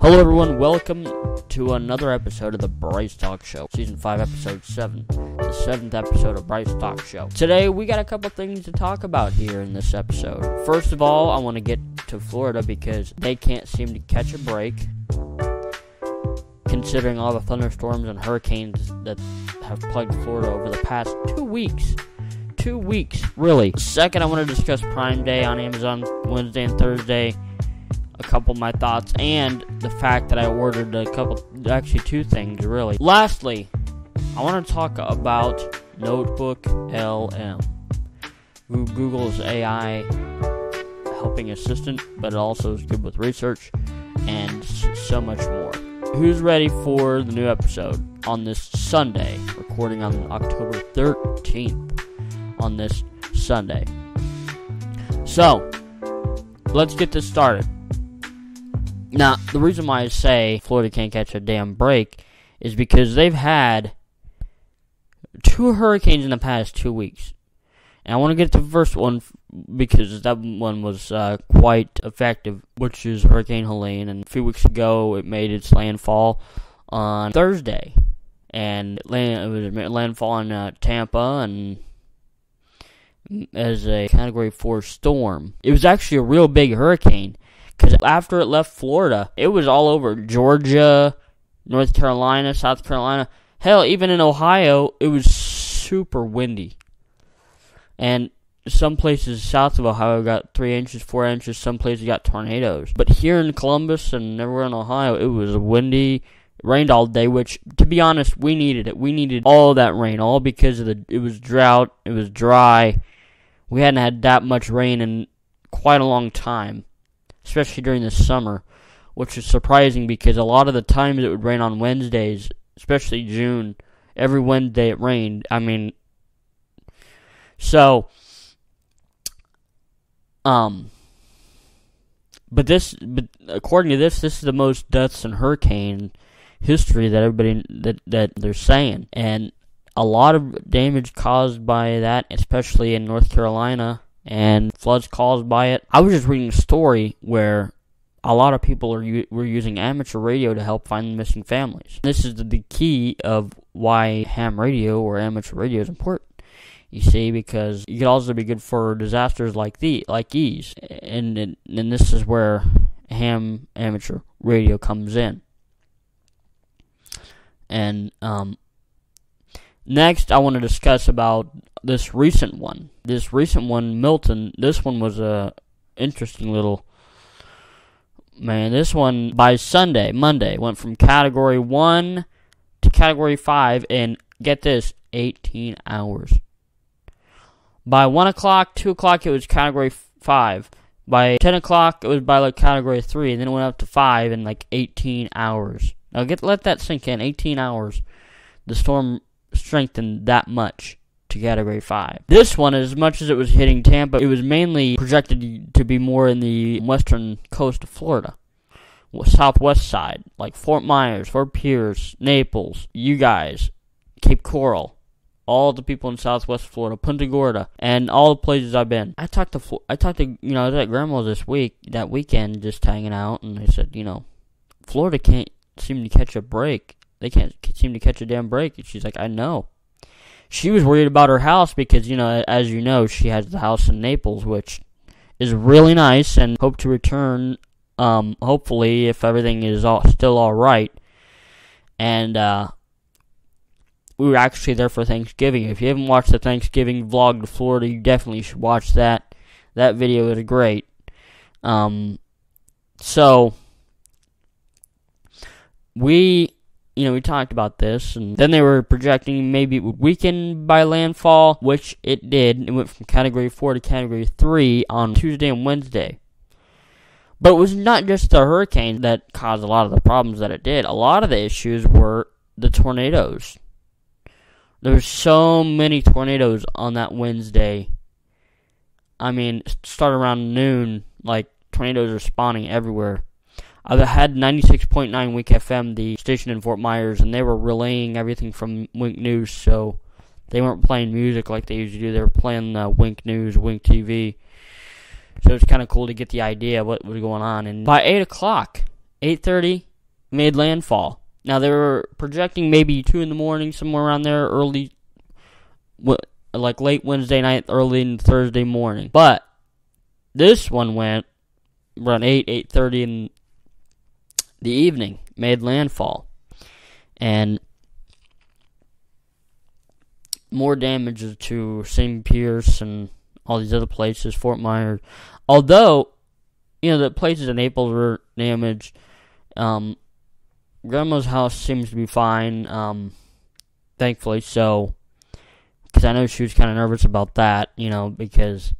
Hello everyone, welcome to another episode of the Bryce Talk Show, Season 5, Episode 7, the 7th episode of Bryce Talk Show. Today, we got a couple things to talk about here in this episode. First of all, I want to get to Florida because they can't seem to catch a break, considering all the thunderstorms and hurricanes that have plagued Florida over the past 2 weeks. 2 weeks, really. Second, I want to discuss Prime Day on Amazon Wednesday and Thursday. A couple of my thoughts, and the fact that I ordered two things, really. Lastly, I want to talk about notebookLM, Google's AI helping assistant, but it also is good with research, and so much more. Who's ready for the new episode on this Sunday, recording on October 13th, on this Sunday? So, let's get this started. Now, the reason why I say Florida can't catch a damn break is because they've had 2 hurricanes in the past 2 weeks. And I want to get to the first one because that one was quite effective, which is Hurricane Helene. And a few weeks ago, it made its landfall on Thursday. And it was landfall in Tampa and as a Category 4 storm. It was actually a real big hurricane. Because after it left Florida, it was all over Georgia, North Carolina, South Carolina. Hell, even in Ohio, it was super windy. And some places south of Ohio got 3 inches, 4 inches. Some places got tornadoes. But here in Columbus and everywhere in Ohio, it was windy. It rained all day, which, to be honest, we needed it. We needed all that rain, all because of it was drought, it was dry. We hadn't had that much rain in quite a long time, especially during the summer, which is surprising because a lot of the times it would rain on Wednesdays, especially June. Every Wednesday it rained. But according to this is the most deaths in hurricane history that they're saying, and a lot of damage caused by that, especially in North Carolina, and floods caused by it. I was just reading a story where a lot of people were using amateur radio to help find the missing families. This is the key of why ham radio or amateur radio is important. You see, because it could also be good for disasters like these, and this is where ham amateur radio comes in. And next, I want to discuss about this recent one. Milton, this one was a interesting little... Man, this one, by Monday, went from Category 1 to Category 5 in, get this, 18 hours. By 1 o'clock, 2 o'clock, it was Category 5. By 10 o'clock, it was by Category 3, and then it went up to 5 in 18 hours. Now, let that sink in, 18 hours. The storm strengthened that much to Category 5. This one, as much as it was hitting Tampa, it was mainly projected to be more in the western coast of Florida, southwest side, like Fort Myers, Fort Pierce, Naples, you guys, Cape Coral, all the people in southwest Florida, Punta Gorda, and all the places I've been. I talked to I was at Grandma's that weekend, just hanging out, and I said, Florida can't seem to catch a break. They can't seem to catch a damn break. And she's like, I know. She was worried about her house because, as you know, she has the house in Naples, which is really nice, and hope to return, hopefully, if everything is still all right. And we were actually there for Thanksgiving. If you haven't watched the Thanksgiving vlog to Florida, you definitely should watch that. That video is great. So, we talked about this, and then they were projecting maybe it would weaken by landfall, which it did. It went from Category 4 to Category 3 on Tuesday and Wednesday. But it was not just the hurricane that caused a lot of the problems that it did. A lot of the issues were the tornadoes. There were so many tornadoes on that Wednesday. Start around noon, tornadoes are spawning everywhere. I had 96.9 Wink FM, the station in Fort Myers, and they were relaying everything from Wink News, so they weren't playing music like they usually do. They were playing Wink News, Wink TV. So it's kind of cool to get the idea of what was going on. And by 8 o'clock, 8:30, made landfall. Now, they were projecting maybe 2 in the morning, somewhere around there, like late Wednesday night, early in Thursday morning. But this one went around 8:30 in the evening, made landfall. And more damage to St. Pierce and all these other places, Fort Myers. Although, the places in Naples were damaged. Grandma's house seems to be fine, thankfully so. Because I know she was kind of nervous about that, because,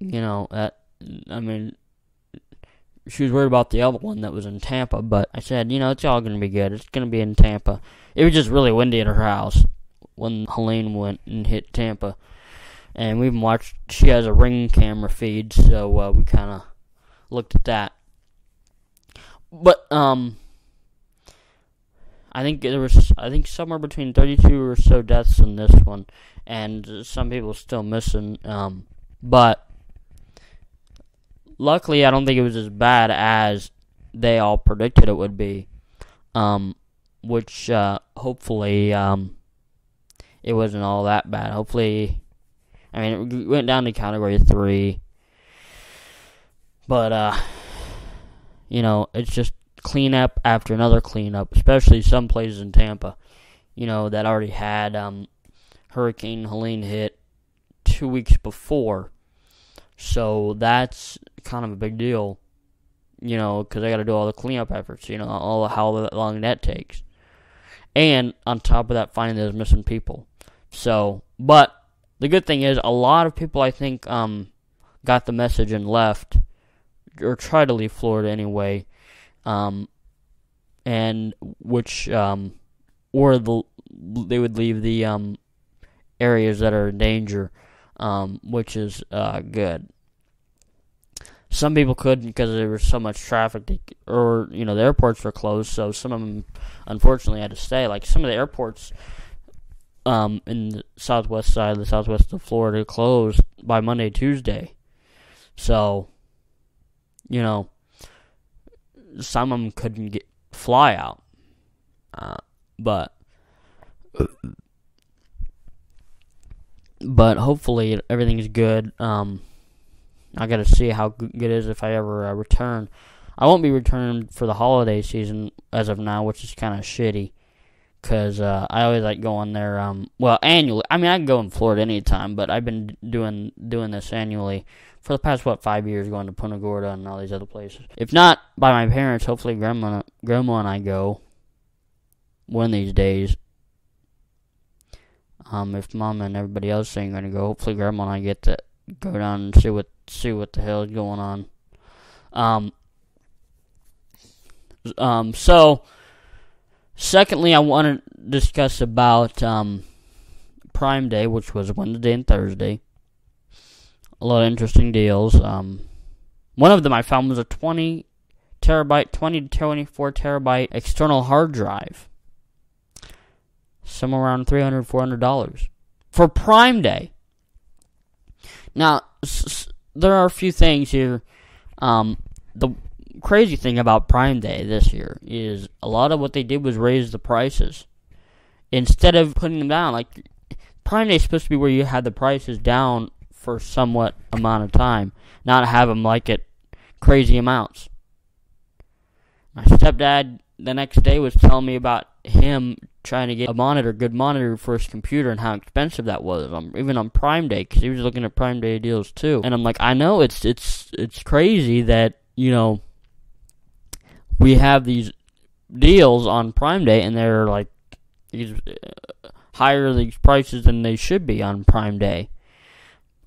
she was worried about the other one that was in Tampa. But I said, it's all going to be good. It's going to be in Tampa. It was just really windy at her house when Helene went and hit Tampa. And we even watched, she has a Ring camera feed, so we kind of looked at that. But, I think there was, somewhere between 32 or so deaths in this one, and some people still missing, but luckily I don't think it was as bad as they all predicted it would be, which, hopefully, it wasn't all that bad. Hopefully, it went down to Category 3, but, it's just cleanup after another cleanup, especially some places in Tampa, that already had Hurricane Helene hit 2 weeks before. So that's kind of a big deal, because they got to do all the cleanup efforts, all how long that takes. And on top of that, finding those missing people. So, but the good thing is, a lot of people, I think, got the message and left, or tried to leave Florida anyway. And which, or they would leave the, areas that are in danger, which is, good. Some people couldn't because there was so much traffic, or, the airports were closed, so some of them, unfortunately, had to stay. Like, some of the airports, in the southwest of Florida, closed by Monday, Tuesday. So, some of them couldn't fly out, but hopefully everything's good. I gotta see how good it is if I ever return. I won't be returning for the holiday season as of now, which is kind of shitty, because I always like going there, annually. I can go in Florida anytime, but I've been doing this annually for the past, 5 years, going to Punta Gorda and all these other places. If not by my parents, hopefully Grandma and I go one of these days. If Mom and everybody else ain't going to go, hopefully Grandma and I get to go down and see what the hell is going on. So, secondly, I want to discuss about Prime Day, which was Wednesday and Thursday. A lot of interesting deals. One of them I found was a 20 to 24 terabyte external hard drive. Somewhere around $300, $400 for Prime Day. Now, there are a few things here. The crazy thing about Prime Day this year is a lot of what they did was raise the prices instead of putting them down. Like, Prime Day is supposed to be where you have the prices down for somewhat amount of time, not have them like at crazy amounts. My stepdad the next day was telling me about him trying to get a good monitor for his computer, and how expensive that was, even on Prime Day, because he was looking at Prime Day deals too. And I'm like, I know it's crazy that we have these deals on Prime Day, and they're like these higher these prices than they should be on Prime Day.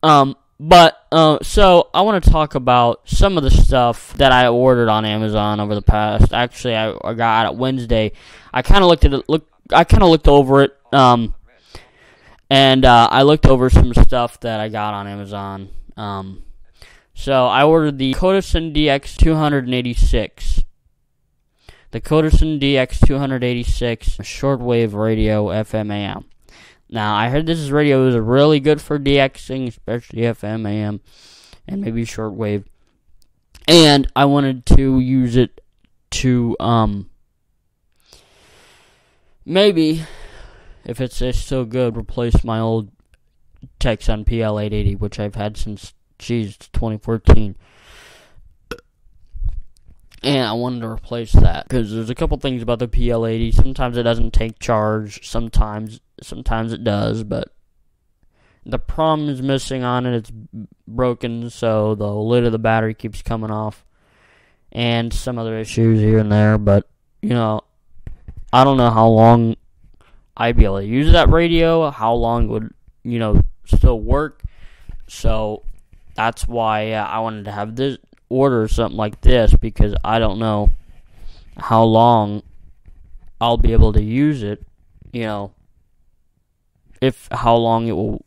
So I want to talk about some of the stuff that I ordered on Amazon over the past. Actually, I got it Wednesday. I kind of looked over it, and I looked over some stuff that I got on Amazon. So I ordered the Codison DX286. The Codison DX286 shortwave radio FM AM. Now, I heard this radio is really good for DXing, especially FM, AM, and maybe shortwave. And I wanted to use it to, maybe, if it's still good, replace my old Texan PL880, which I've had since, 2014. And I wanted to replace that, because there's a couple things about the PL80. Sometimes it doesn't take charge, sometimes it does, but the prom is missing on it, it's broken, so the lid of the battery keeps coming off, and some other issues here and there, but, I don't know how long I'd be able to use that radio, how long it would, still work, so that's why I wanted to have this, order something like this, because I don't know how long I'll be able to use it, how long it will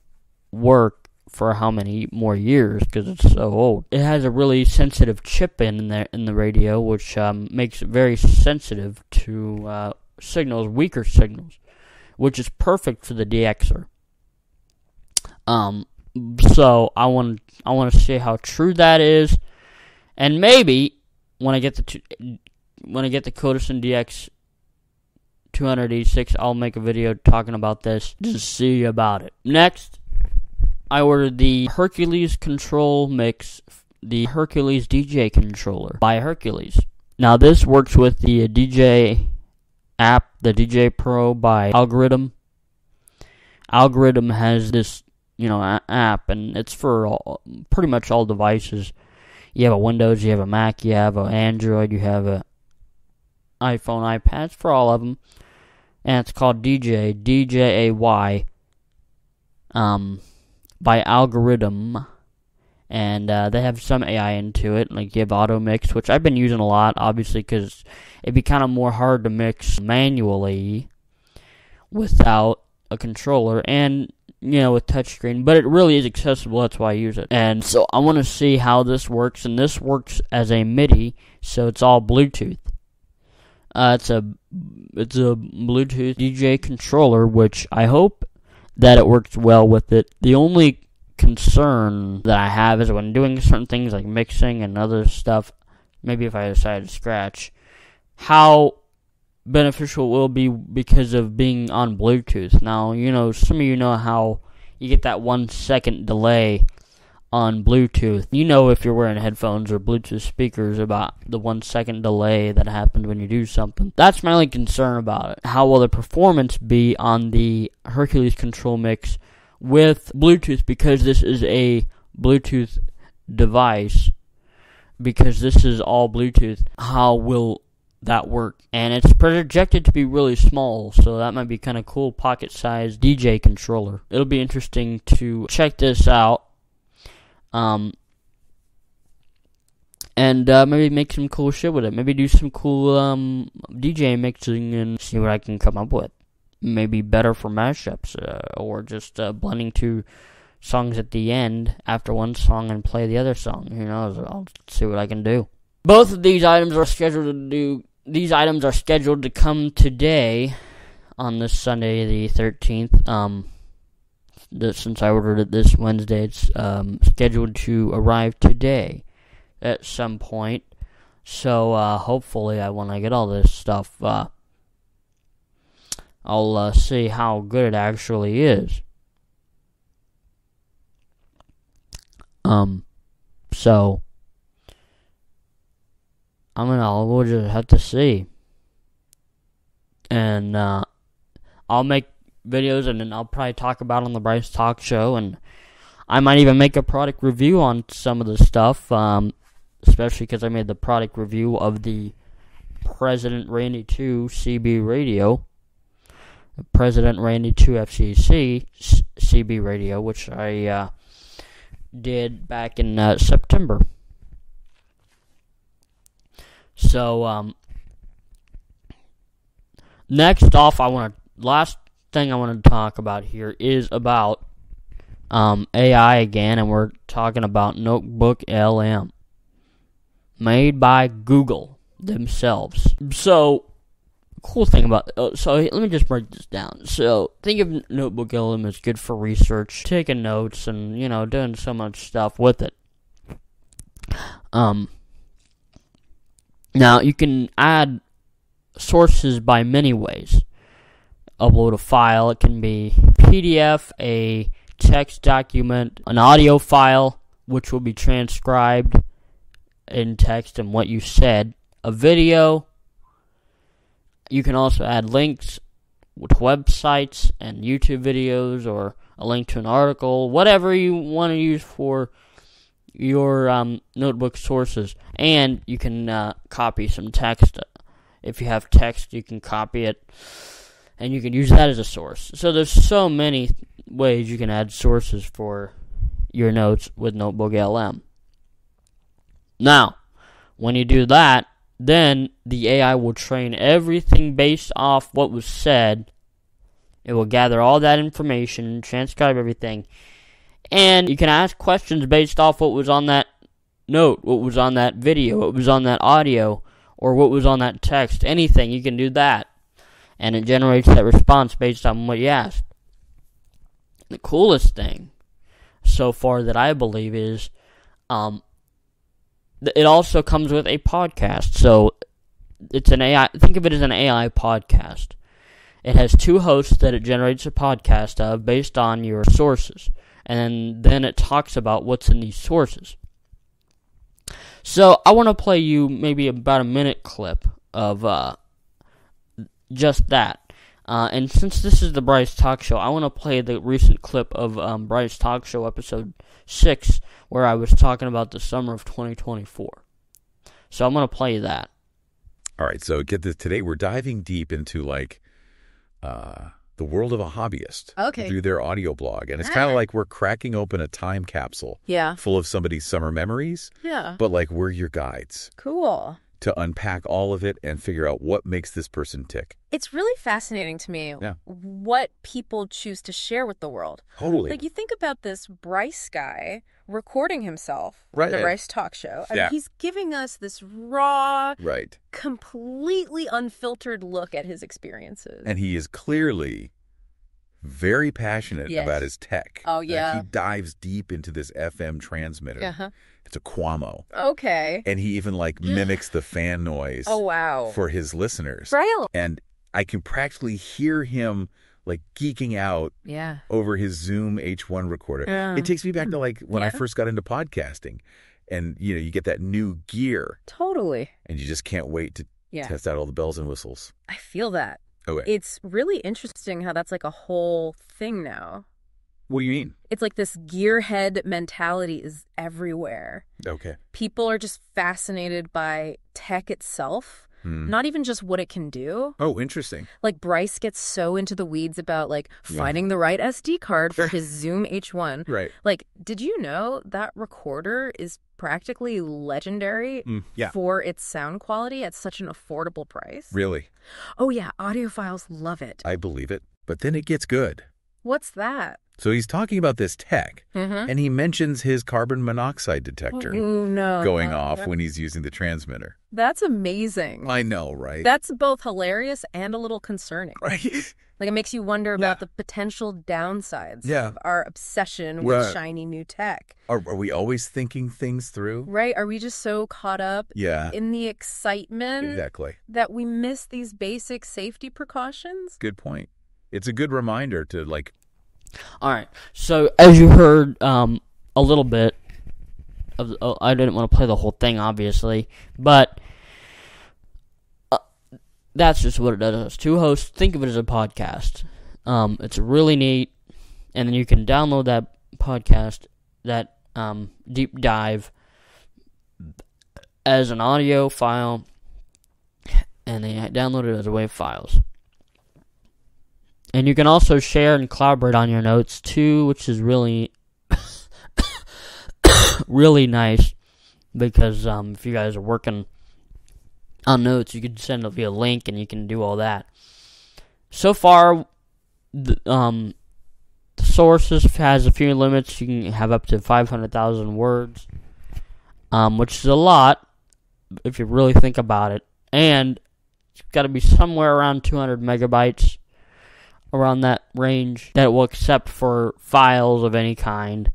work for how many more years, because it's so old. It has a really sensitive chip in there in the radio, which makes it very sensitive to signals, weaker signals, which is perfect for the DXer. So I want to see how true that is, and maybe when I get the Codison DX 286, I'll make a video talking about this to see about it. Next, I ordered the Hercules Control Mix, the Hercules DJ controller by Hercules. Now this works with the DJ app, the DJ Pro by Algorithm. Algorithm has this, app, and it's for pretty much all devices. You have a Windows, you have a Mac, you have an Android, you have a iPhone, iPad. It's for all of them. And it's called DJ, DJAY, by Algorithm. And they have some AI into it, like you have auto mix, which I've been using a lot, obviously, because it'd be kind of more hard to mix manually without a controller, and with touchscreen, but it really is accessible, that's why I use it. And so I want to see how this works, and this works as a MIDI, so it's all Bluetooth. It's a Bluetooth DJ controller, which I hope that it works well with it. The only concern that I have is when doing certain things like mixing and other stuff, maybe if I decide to scratch, how beneficial it will be because of being on Bluetooth. Now, some of you know how you get that 1 second delay on Bluetooth. If you're wearing headphones or Bluetooth speakers about the 1 second delay that happens when you do something. That's my only concern about it. How will the performance be on the Hercules Control Mix with Bluetooth, because this is a Bluetooth device, because this is all Bluetooth. How will that work? And it's projected to be really small, so that might be kind of cool, pocket-sized DJ controller. It'll be interesting to check this out, and maybe make some cool shit with it. Maybe do some cool DJ mixing and see what I can come up with. Maybe better for mashups, or just blending two songs at the end after one song and play the other song. Who knows? I'll see what I can do. Both of these items are scheduled to come today, on this Sunday the 13th. Since I ordered it this Wednesday, it's scheduled to arrive today at some point. So hopefully, when I get all this stuff, I'll see how good it actually is. So we'll just have to see. And I'll make videos, and then I'll probably talk about it on the Bryce Talk Show, and I might even make a product review on some of the stuff, especially because I made the product review of the President Randy 2 CB radio, President Randy 2 FCC CB radio, which I did back in September. So, next off, last thing I want to talk about here is about AI again, and we're talking about notebookLM, made by Google themselves. So, cool thing about so let me just break this down. So, think of notebookLM as good for research, taking notes, and doing so much stuff with it. Now, you can add sources by many ways. Upload a file. It can be PDF, a text document, an audio file, which will be transcribed in text and what you said, a video. You can also add links with websites and YouTube videos, or a link to an article, whatever you want to use for your notebook sources. And you can copy some text. If you have text, you can copy it, and you can use that as a source. So there's so many ways you can add sources for your notes with notebookLM. Now, when you do that, then the AI will train everything based off what was said. It will gather all that information, transcribe everything, and you can ask questions based off what was on that note, what was on that video, what was on that audio, or what was on that text. Anything, you can do that. And it generates that response based on what you asked. The coolest thing so far that I believe is it also comes with a podcast. So it's an AI, think of it as an AI podcast. It has 2 hosts that it generates a podcast of based on your sources. And then it talks about what's in these sources. So I want to play you maybe about a minute clip of just that. And since this is the Bryce Talk Show, I want to play the recent clip of Bryce Talk Show episode 6, where I was talking about the summer of 2024. So I'm going to play that. All right, so get this. Today we're diving deep into the world of a hobbyist through their audio blog. And it's kind of like we're cracking open a time capsule full of somebody's summer memories. Yeah. But we're your guides. Cool. To unpack all of it and figure out what makes this person tick. It's really fascinating to me what people choose to share with the world. Totally. You think about this Bryce guy recording himself on the Bryce Talk Show. I mean, he's giving us this raw, completely unfiltered look at his experiences. And he is clearly very passionate about his tech. Oh, yeah. He dives deep into this FM transmitter. Uh-huh. It's a Quamo. Okay. And he even mimics the fan noise. Oh, wow. For his listeners. Right. And I can practically hear him geeking out over his Zoom H1 recorder. Yeah. It takes me back to when I first got into podcasting, and you get that new gear. Totally. And you just can't wait to test out all the bells and whistles. I feel that. Okay. It's really interesting how that's a whole thing now. What do you mean? It's this gearhead mentality is everywhere. Okay. People are just fascinated by tech itself. Not even just what it can do. Oh, interesting. Bryce gets so into the weeds about finding the right SD card for his Zoom H1. Right. Did you know that recorder is practically legendary for its sound quality at such an affordable price? Really? Oh, yeah. Audiophiles love it. I believe it. But then it gets good. What's that? So he's talking about this tech, and he mentions his carbon monoxide detector going off when he's using the transmitter. That's amazing. I know, right? That's both hilarious and a little concerning. Right. It makes you wonder about the potential downsides of our obsession with shiny new tech. Are we always thinking things through? Right. Are we just so caught up in the excitement that we miss these basic safety precautions? Good point. It's a good reminder to All right. So as you heard a little bit of, I didn't want to play the whole thing, obviously, but that's just what it does. 2 hosts. Think of it as a podcast. It's really neat, and then you can download that podcast, that deep dive, as an audio file, and they download it as WAV files. And you can also share and collaborate on your notes too, which is really, really nice. Because if you guys are working on notes, you can send it via link and you can do all that. So far, the sources has a few limits. You can have up to 500,000 words, which is a lot if you really think about it. And it's got to be somewhere around 200 megabytes. Around that range that it will accept for files of any kind.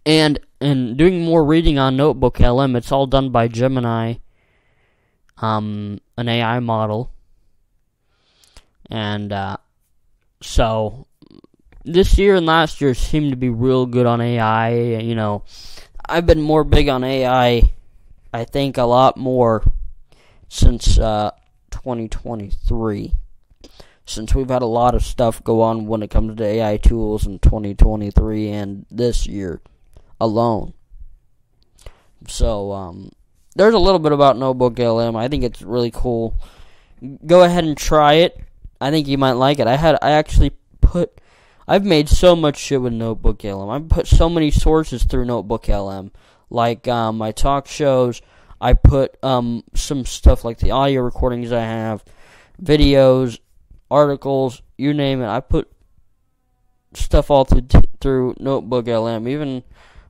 And doing more reading on notebookLM, it's all done by Gemini, an AI model. And so this year and last year seemed to be real good on AI. You know, I've been more big on AI, I think, a lot more since 2023. Since we've had a lot of stuff go on when it comes to AI tools in 2023 and this year alone. So, there's a little bit about notebookLM. I think it's really cool. Go ahead and try it. I think you might like it. I've made so much shit with notebookLM. I've put so many sources through notebookLM. Like, my talk shows. I put, some stuff like the audio recordings I have, videos, articles, you name it. I put stuff all through notebookLM. Even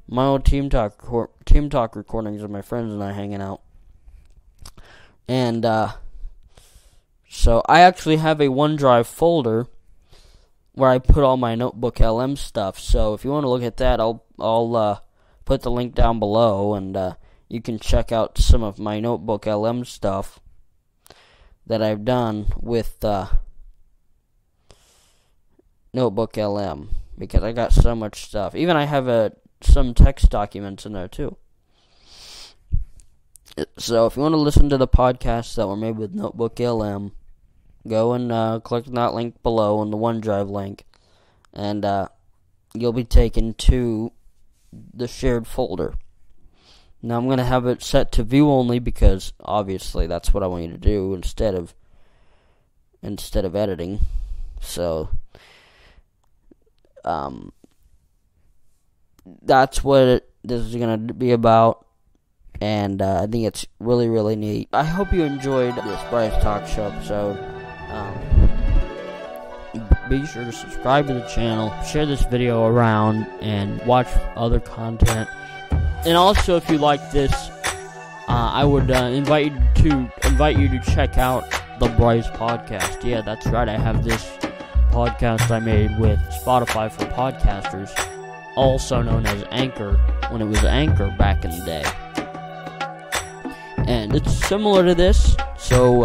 my old team talk recordings of my friends and I hanging out. And so I actually have a OneDrive folder where I put all my notebookLM stuff. So if you want to look at that, I'll put the link down below, and you can check out some of my notebookLM stuff that I've done with notebookLM, because I got so much stuff. Even I have some text documents in there too. So if you want to listen to the podcasts that were made with notebookLM, go and click on that link below on the OneDrive link, and you'll be taken to the shared folder. Now I'm going to have it set to view only, because obviously that's what I want you to do instead of editing. So that's what this is going to be about, and I think it's really, really neat. I hope you enjoyed this Bryce Talk Show episode. Be sure to subscribe to the channel, share this video around, and watch other content. And also, if you like this, I would invite you to check out the Bryce podcast. Yeah, that's right. I have this podcast I made with Spotify for podcasters, also known as Anchor, when it was Anchor back in the day. And it's similar to this, so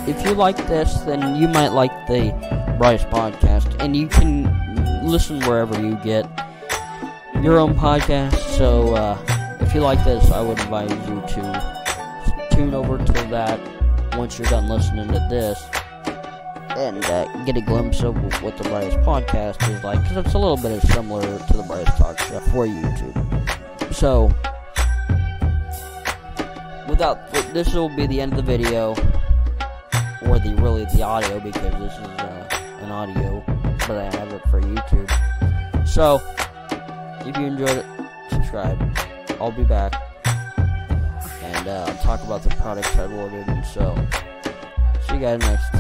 if you like this, then you might like the Bryce podcast, and you can listen wherever you get your own podcast. So if you like this, I would advise you to tune over to that once you're done listening to this, and get a glimpse of what the Bryce podcast is like, because it's a little bit similar to the Bryce Talk Show for YouTube. So this will be the end of the video, or the audio, because this is an audio, but I have it for YouTube. So if you enjoyed it, subscribe. I'll be back, and talk about the products I've ordered. And so see you guys next time.